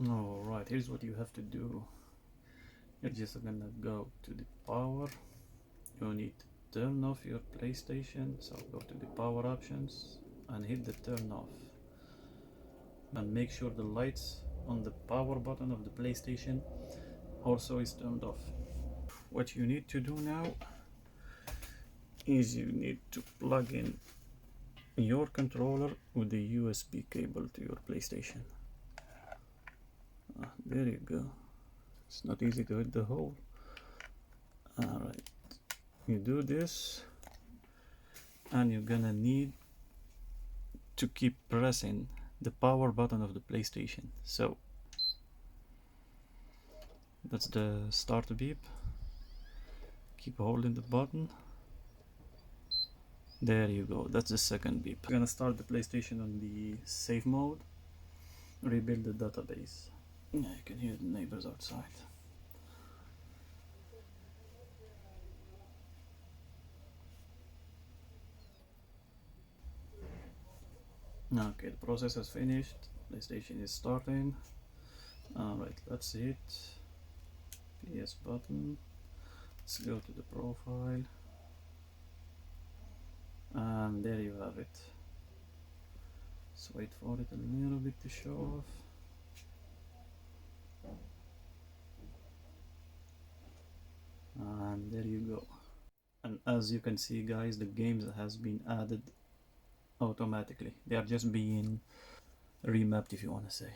Alright, here's what you have to do. You're just gonna go to the power. You need to turn off your PlayStation, so go to the power options and hit the turn off. And make sure the lights on the power button of the PlayStation also is turned off. What you need to do now is you need to plug in your controller with the USB cable to your PlayStation. There you go. It's not easy to hit the hole. Alright, you do this and you're gonna need to keep pressing the power button of the PlayStation. So that's the start beep. Keep holding the button. There you go, that's the second beep. We're gonna start the PlayStation on the save mode. Rebuild the database. Yeah, you can hear the neighbors outside. Okay, the process has finished. PlayStation is starting. Alright, let's hit PS button. Let's go to the profile. And there you have it. Let's wait for it a little bit to show off. And there you go. And as you can see, guys, the games has been added automatically. They are just being remapped, if you want to say.